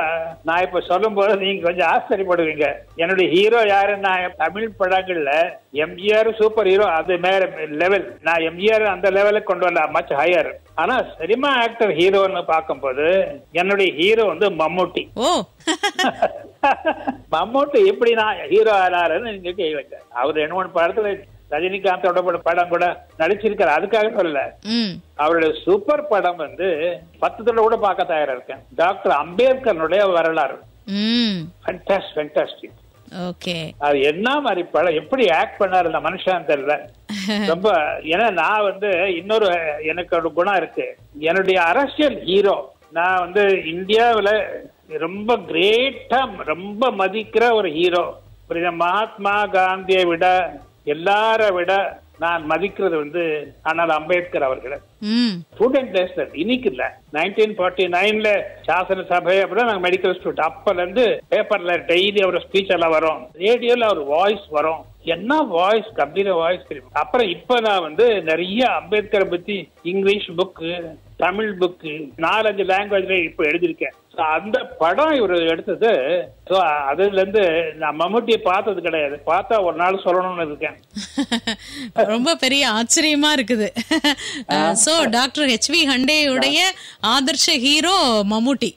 Speaker 2: நான் இப்ப சொல்லும் போது நீங்க கொஞ்சம் ஆச்சரியப்படுவீங்க. என்னுடைய ஹீரோ யாருன்னா, தமிழ் படங்கள்ல எம்ஜிஆர் சூப்பர் ஹீரோ, அது மேல லெவல். நான் எம்ஜிஆர் அந்த லெவலுக்கு கொண்டு வரல, மச் ஹையர். ஆனா சினிமா ஆக்டர் ஹீரோன்னு பார்க்கும்போது என்னுடைய ஹீரோ மம்முட்டி. மம்முட்டி எப்படி நான் ஹீரோ ஆனாருன்னு நீங்க கேட்க. அவர் 2-3 படத்துல ரஜினிகாந்தோட படம் கூட நடிச்சிருக்காரு. அதுக்காக சொல்லல, அவருடைய சூப்பர் படம் 10 தடவை கூட பார்க்க தயாரா இருக்கேன். டாக்டர் அம்பேத்கருடைய வரலாறு. ஃபேண்டாஸ்டிக். அது என்ன மாதிரி படம், எப்படி ஆக்ட் பண்ணாரு அந்த மனுஷன் தெரியல. ரொம்ப. ஏன்னா நான் இன்னொரு எனக்கு ஒரு குணம் இருக்கு. என்னுடைய அரசியல் ஹீரோ நான் இந்தியாவில ரொம்ப கிரேட்டா ரொம்ப மதிக்கிற ஒரு ஹீரோ. மகாத்மா காந்தியை விட எல்லார விட நான் மதிக்கிறது ஆனால் அம்பேத்கர் அவர்களை. ஸ்டூடெண்ட் டேஸ்ல இன்னைக்கு இல்ல, 1949 சாசன சபை அப்படின்னா நாங்க மெடிக்கல் ஸ்டூடெண்ட். அப்பல இருந்து பேப்பர்ல டெய்லி அவர் ஸ்பீச் எல்லாம் வரும், ரேடியோல அவர் வாய்ஸ் வரும். என்ன வாய்ஸ், கம்பீர வாய்ஸ் தெரியும். அப்புறம் இப்ப நான் நிறைய அம்பேத்கரை பத்தி இங்கிலீஷ் புக்கு, தமிழ் புக்கு, 4-5 லாங்குவேஜ்ல இப்ப எழுதியிருக்கேன். அந்த படம் இவர் எடுத்தது. அதுல இருந்து நான் மம்முட்டியை பார்த்தது கிடையாது. பார்த்தா ஒரு நாள் சொல்லணும்னு இருக்கேன்.
Speaker 1: ரொம்ப பெரிய ஆச்சரியமா இருக்குது. சோ டாக்டர் ஹெச்வி ஹண்டேயுடைய ஆதர்ஷ ஹீரோ மம்முட்டி.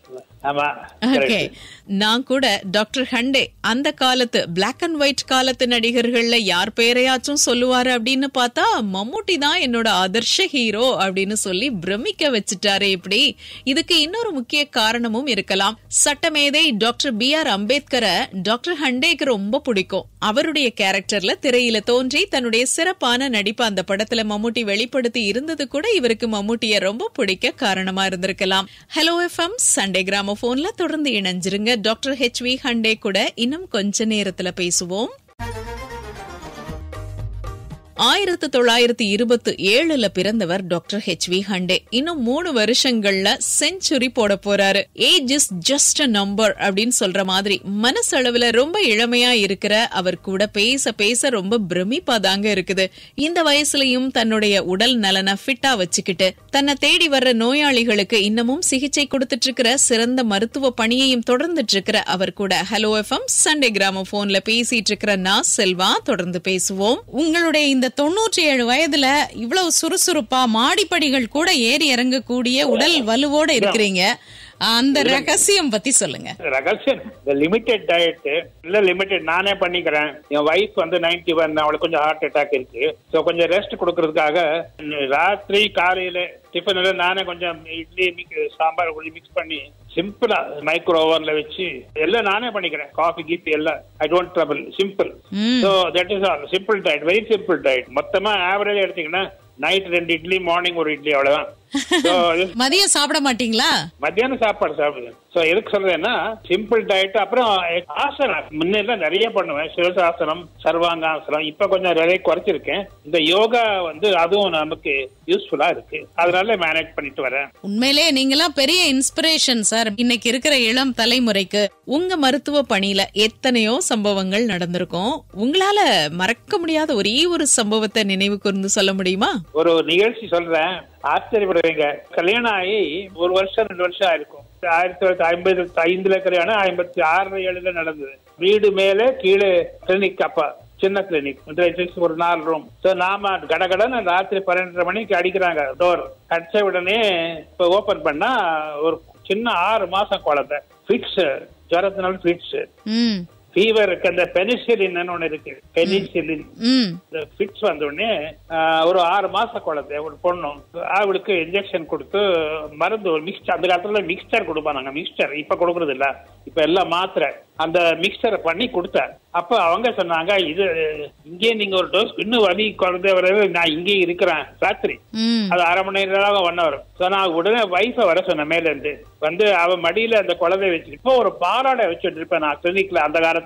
Speaker 1: நான் கூட டாக்டர் ஹண்டே அந்த காலத்து பிளாக் அண்ட் ஒயிட் காலத்து நடிகர்கள்ல யார் பெயரையாச்சும் சொல்லுவாரு அப்படின்னு பார்த்தா மம்முட்டி தான் என்னோட ஆதர்ஷ ஹீரோ அப்படின்னு சொல்லி பிரமிக்க வச்சுட்டாரு. இப்படி இதுக்கு இன்னொரு முக்கிய காரணமும் இருக்கலாம். சட்டமேதை டாக்டர் B.R. அம்பேத்கரை டாக்டர் ஹண்டேக்கு ரொம்ப பிடிக்கும். அவருடைய கேரக்டர்ல திரையில தோன்றி தன்னுடைய சிறப்பான நடிப்பு அந்த படத்துல மம்முட்டி வெளிப்படுத்தி இருந்தது கூட இவருக்கு மம்முட்டிய ரொம்ப பிடிக்க காரணமா இருந்திருக்கலாம். ஹலோ எஃப்எம் சண்டே கிராமோபோன்ல தொடர்ந்து இணைஞ்சிருங்க. டாக்டர் ஹெச்வி ஹண்டே கூட இன்னும் கொஞ்ச நேரத்துல பேசுவோம். 1927 பிறந்தவர் டாக்டர் ஹெச்வி ஹண்டே. இன்னும் 3 வருஷங்கள்ல செஞ்சுரி போட போறாரு. Age is just a number அப்படின்னு சொல்ற மாதிரி மனசளவுல ரொம்ப இளமையா இருக்கிற அவர் கூட பேச பேச ரொம்ப பிரமிப்பாதாங்க இருக்குது. இந்த வயசுலயும் தன்னுடைய உடல் நலனை ஃபிட்டா வச்சுக்கிட்டு தன்னை தேடி வர்ற நோயாளிகளுக்கு இன்னமும் சிகிச்சை கொடுத்துட்டு இருக்கிற சிறந்த மருத்துவ பணியையும் தொடர்ந்துட்டு இருக்கிற அவர் கூட ஹலோ எஃப்எம் சண்டே கிராமோபோன்ல பேசிட்டு இருக்கிற நான் செல்வா. தொடர்ந்து பேசுவோம். உங்களுடைய இந்த 97 வயதுல இவ்வளவு சுறுசுறுப்பா மாடிப்படிகள் கூட ஏறி இறங்கக்கூடிய உடல் வலுவோட இருக்கிறீங்க. அந்த ரகசியம் பத்தி சொல்லுங்க.
Speaker 2: ரகசியம் லிமிடெட் டயட் இல்ல, லிமிடெட் நானே பண்ணிக்கிறேன். என் வைஃப் 91, அவளுக்கு கொஞ்சம் ஹார்ட் அட்டாக் இருக்கு. சோ கொஞ்சம் ரெஸ்ட் கொடுக்கறதுக்காக ராத்திரி காலையில டிஃபன்ல நானே கொஞ்சம் இட்லி சாம்பார் மிக்ஸ் பண்ணி சிம்பிளா மைக்ரோ ஓவன்ல வச்சு எல்லாம் நானே பண்ணிக்கிறேன். காஃபி கீஃபி எல்லாம் I don't trouble, simple. So that is all simple diet, very simple diet. மொத்தமா ஆவரேஜ் எடுத்தீங்கன்னா நைட் 2 இட்லி, மார்னிங் 1 இட்லி, அவ்வளவுதான்.
Speaker 1: மதியம் சாப்பிட மாட்டீங்களா?
Speaker 2: மத்தியானம் சாப்பாடு சாப்பிடுவேன். சோ எதுக்கு சொல்றேன்னா சிம்பிள் டயட். அப்புறம் ஆசனம் முன்னெல்லாம் நிறைய பண்ணுவேன், சிவசாசனம், சர்வாங்காசனம். இப்ப கொஞ்சம் நிறைய குறைச்சிருக்கேன். இந்த யோகா வந்து அதுவும் நமக்கு யூஸ்ஃபுல்லா இருக்கு, அதனால மேனேஜ் பண்ணிட்டு வரேன்.
Speaker 1: உண்மையிலே நீங்களாம் பெரிய இன்ஸ்பிரேஷன் சார் இன்னைக்கு இருக்கிற இளம் தலைமுறைக்கு. உங்க மருத்துவ பணியில எத்தனையோ சம்பவங்கள் நடந்திருக்கும். உங்களால மறக்க முடியாத ஒரே ஒரு சம்பவத்தை நினைவு கூர்ந்து சொல்ல முடியுமா?
Speaker 2: ஒரு நிகழ்ச்சி சொல்றேன், ஆச்சரியப்படுவீங்க. கல்யாணம் ஆகி 1 வருஷம் 2 வருஷம் ஆயிருக்கும். 1955 கல்யாணம், 56-7 நடந்தது. வீடு மேலே கீழே கிளினிக், அப்பா சின்ன கிளினிக், ஒரு 4 ரூம். நாம கடகடன்னு ராத்திரி 12:30 மணிக்கு அடிக்கிறாங்க டோர். அடிச்ச உடனே இப்ப ஓபன் பண்ணா ஒரு சின்ன 6 மாசம் குழந்தை, ஃபிட்ஸ், ஜுரத்தினால ஃபிட்ஸ், ஃபீவருக்கு அந்த பெனிசிலின் ஒண்ணு இருக்கு, பெனிசிலின். ஃபிட்ஸ் வந்த உடனே ஒரு 6 மாச குழந்தை, ஒரு பொண்ணு, அவளுக்கு இன்ஜெக்ஷன் கொடுத்து மருந்து, ஒரு மிக்சர், அந்த காலத்துல மிக்சர் கொடுப்பாங்க, மிக்சர் இப்ப கொடுக்கறது இல்ல, இப்ப எல்லாம் மாத்திரை, அந்த மிக்சரை பண்ணி கொடுத்தார். அப்ப அவங்க சொன்னாங்க, இது இங்கே நீங்க ஒரு டோஸ், இன்னும் வலி குழந்தை வர நான் இங்கே இருக்கிறேன் ராத்திரி, அது 1/2 மணி நேரம் 1 hour. நான் உடனே வைஃப வர சொன்னேன் மேல இருந்து, வந்து அவ மடியில அந்த குழந்தைய வச்சு, இப்போ ஒரு பாலாடை வச்சுட்டு இருப்பேன் நான் கிளினிக்ல. அந்த காலத்துல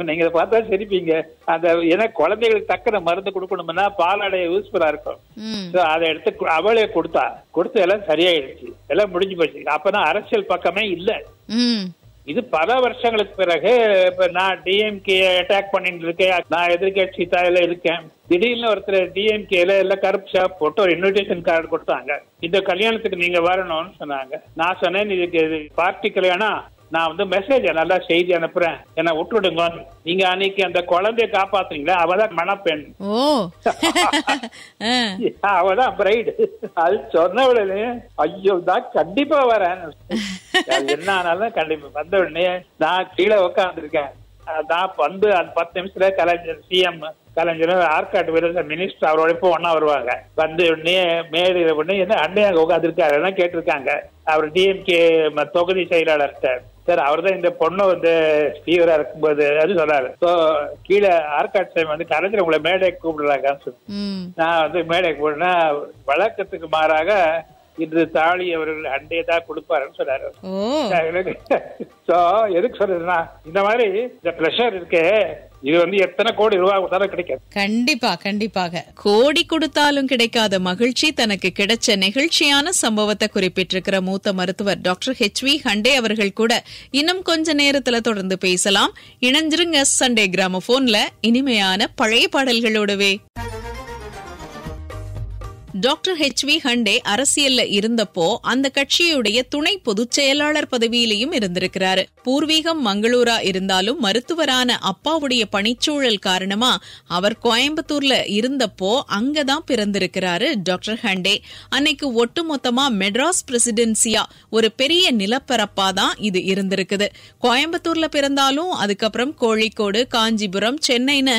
Speaker 2: நீங்க பார்த்தா சிரிப்பீங்க. அந்த ஏன்னா குழந்தைகளுக்கு தக்கன மருந்து கொடுக்கணும்னா பாலாடைய யூஸ்ஃபுல்லா இருக்கும். அதை எடுத்து அவளே கொடுத்து எல்லாம் சரியாயிடுச்சு, எல்லாம் முடிஞ்சு போச்சு. அப்பதான் அரசியல் பக்கமே இல்ல. இது பல வருஷங்களுக்கு பிறகு இப்ப நான் டிஎம்கே அட்டாக் பண்ணிட்டு இருக்கேன், நான் எதிர்கட்சி தாயில இருக்கேன். திடீர்னு ஒருத்தர் டிஎம்கேல எல்லாம் கருப்பு ஷாப் போட்டு ஒரு இன்விடேஷன் கார்டு கொடுத்தாங்க, இந்த கல்யாணத்துக்கு நீங்க வரணும்னு சொன்னாங்க. நான் சொன்னேன், இதுக்கு பார்ட்டி கல்யாணம், நான் வந்து மெசேஜ் நல்லா செய்தி அனுப்புறேன், என்ன விட்டுடுங்க. நீங்க அன்னைக்கு அந்த குழந்தைய காப்பாத்துறீங்களா, அவதான் மணப்பெண், அவதான் பிரைடு. அது சொன்ன உடனே ஐயோ தான் கண்டிப்பா வரேன், என்ன ஆனாலும் கண்டிப்பா. வந்த உடனே நான் கீழே உட்காந்துருக்கேன். நான் வந்து அந்த 10 நிமிஷத்துல கலைஞர், சிஎம் கலைஞர், ஆற்காட்டு வீரர் மினிஸ்டர், அவரோட இப்போ ஒன்னா வருவாங்க. வந்து உடனே மேடையில உடனே என்ன அண்டையாக உட்காந்துருக்காரு கேட்டிருக்காங்க. அவர் டிஎம்கே தொகுதி செயலாளர்கிட்ட, சார் அவர் தான் இந்த பொண்ணு வந்து ஃபீவரா இருக்கும்போது அது சொன்னாரு. கீழே ஆற்காட்டு சைம் வந்து கலைஞர் உங்களை மேடைக்கு கூப்பிடுறாங்கன்னு சொல்லி நான் வந்து மேடைக்கு போனா, வழக்கத்துக்கு மாறாக இன்று தாலி அவர்கள் அண்டையை தான் கொடுப்பாருன்னு சொன்னாரு. எதுக்கு சொல்றதுன்னா, இந்த மாதிரி இந்த பிளஷர் இருக்கு, இது வந்து எத்தனை கோடி ரூபாய் கொடுத்தாலும் கிடைக்காது. கண்டிப்பாக கோடி கொடுத்தாலும் கிடைக்காத மகிழ்ச்சி தனக்கு கிடைச்ச நெகிழ்ச்சியான சம்பவத்தை குறிப்பிட்டிருக்கிற மூத்த மருத்துவர் டாக்டர் HV ஹண்டே அவர்கள் கூட இன்னும் கொஞ்ச நேரத்துல தொடர்ந்து பேசலாம். இணைஞ்சிருங்க சண்டே கிராமபோன்ல இனிமையான பழைய பாடல்களோடவே. டாக்டர் HV ஹண்டே அரசியல்ல இருந்தப்போ அந்த கட்சியுடைய துணை பொதுச் செயலாளர் பதவியிலையும் இருந்திருக்கிறாரு. பூர்வீகம் மங்களூரா இருந்தாலும் மருத்துவரான அப்பாவுடைய பணிச்சூழல் காரணமா அவர் கோயம்புத்தூர்ல இருந்தப்போ அங்கதான் பிறந்திருக்கிறாரு டாக்டர் ஹண்டே. அன்னைக்கு ஒட்டுமொத்தமா மெட்ராஸ் பிரசிடென்சியா ஒரு பெரிய நிலப்பரப்பா தான் இது இருந்திருக்குது. கோயம்புத்தூர்ல பிறந்தாலும் அதுக்கப்புறம் கோழிக்கோடு, காஞ்சிபுரம், சென்னைன்னு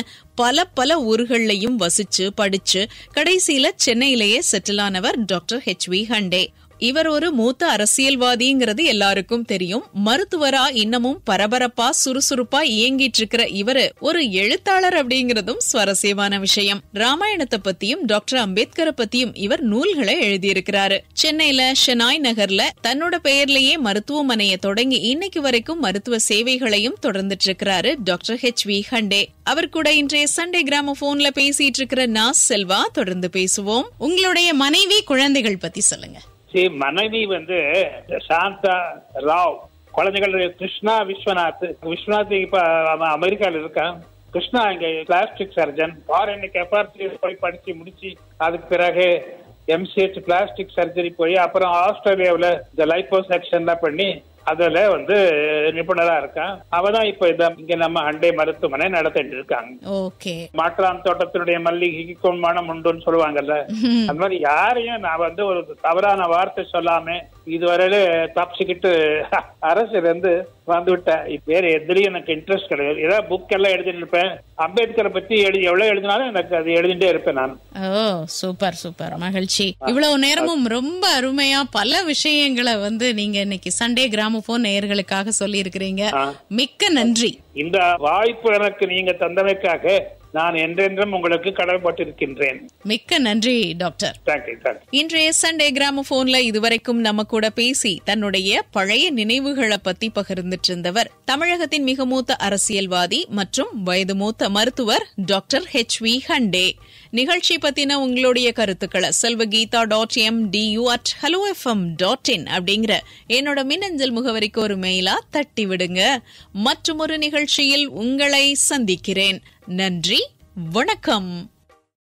Speaker 2: பல ஊர்களையும் வசிச்சு படிச்சு கடைசியில சென்னையிலேயே செட்டில் ஆனவர் டாக்டர் HV ஹண்டே. இவர் ஒரு மூத்த அரசியல்வாதிங்கிறது எல்லாருக்கும் தெரியும். மருத்துவரா இன்னமும் பரபரப்பா சுறுசுறுப்பா இயங்கிட்டு இருக்கிற இவரு ஒரு எழுத்தாளர் அப்படிங்கறதும் சுவாரஸ்யமான விஷயம். ராமாயணத்தை பத்தியும் டாக்டர் அம்பேத்கரை பத்தியும் இவர் நூல்களை எழுதியிருக்கிறாரு. சென்னையில ஷெனாய் நகர்ல தன்னோட பெயர்லயே மருத்துவமனையை தொடங்கி இன்னைக்கு வரைக்கும் மருத்துவ சேவைகளையும் தொடர்ந்துட்டு இருக்கிறாரு டாக்டர் HV ஹண்டே. அவர் கூட இன்றைய சண்டே கிராமபோன்ல பேசிட்டு இருக்கிற நாஸ் செல்வா. தொடர்ந்து பேசுவோம். உங்களுடைய மனைவி, குழந்தைகள் பத்தி சொல்லுங்க. மனைவி வந்து சாந்தா ராவ், குழந்தைகள் கிருஷ்ணா விஸ்வநாத். விஸ்வநாத் இப்ப அமெரிக்கால இருக்கான். கிருஷ்ணா இங்க பிளாஸ்டிக் சர்ஜன், ஃபாரின் போய் படிச்சு முடிச்சு அதுக்கு பிறகு MCH பிளாஸ்டிக் சர்ஜரி போய் அப்புறம் ஆஸ்திரேலியாவில் இந்த லைப்போசெக்ஷன் பண்ணி அதுல வந்து நிபுணரா இருக்கான். அவதான் இப்ப இங்க நம்ம ஹண்டே மருத்துவமனை நடத்திட்டு இருக்காங்க. மாற்றான் தோட்டத்தினுடைய மல்லிகைக்கு மனம் உண்டுன்னு சொல்லுவாங்கல்ல, அந்த மாதிரி யாரையும் நான் வந்து ஒரு தவறான வார்த்தை சொல்லாம இதுவரையில தப்பிச்சுக்கிட்டு அரசுல இருந்து வந்து விட்டேன். வேற எதுலயும் எனக்கு இன்ட்ரெஸ்ட் கிடையாது. ஏதாவது புக் எல்லாம் எழுதிட்டு இருப்பேன். அம்பேத்கரை பத்தி எவ்வளவு எழுதினாலும் எனக்கு அது எழுதிட்டே இருப்பேன் நான்.
Speaker 1: சூப்பர் மகிழ்ச்சி. இவ்வளவு நேரமும் ரொம்ப அருமையா பல விஷயங்களை வந்து நீங்க இன்னைக்கு சண்டே கிராமபோன் நேயர்களுக்காக சொல்லி இருக்கிறீங்க. மிக்க நன்றி.
Speaker 2: இந்த வாய்ப்பு எனக்கு நீங்க தந்தமைக்காக நான் என்றென்றும் உங்களுக்கு கடமைப்பட்டிருக்கின்றேன்.
Speaker 1: மிக்க நன்றி டாக்டர்.
Speaker 2: தேங்க்யூ.
Speaker 1: இன்றைய சண்டே கிராமபோன்ல இதுவரைக்கும் நம்ம கூட பேசி தன்னுடைய பழைய நினைவுகளை பத்தி பகிர்ந்துட்டு இருந்தவர் தமிழகத்தின் மிக மூத்த அரசியல்வாதி மற்றும் வயது மூத்த மருத்துவர் டாக்டர் HV ஹண்டே. நிகழ்ச்சி பத்தின உங்களுடைய கருத்துக்களை selvagita.mdu@hellofm.in அப்படிங்கிற என்னோட மின்னஞ்சல் முகவரிக்கு ஒரு மெயிலா தட்டி விடுங்க. மற்றும் ஒரு நிகழ்ச்சியில் உங்களை சந்திக்கிறேன். நன்றி, வணக்கம்.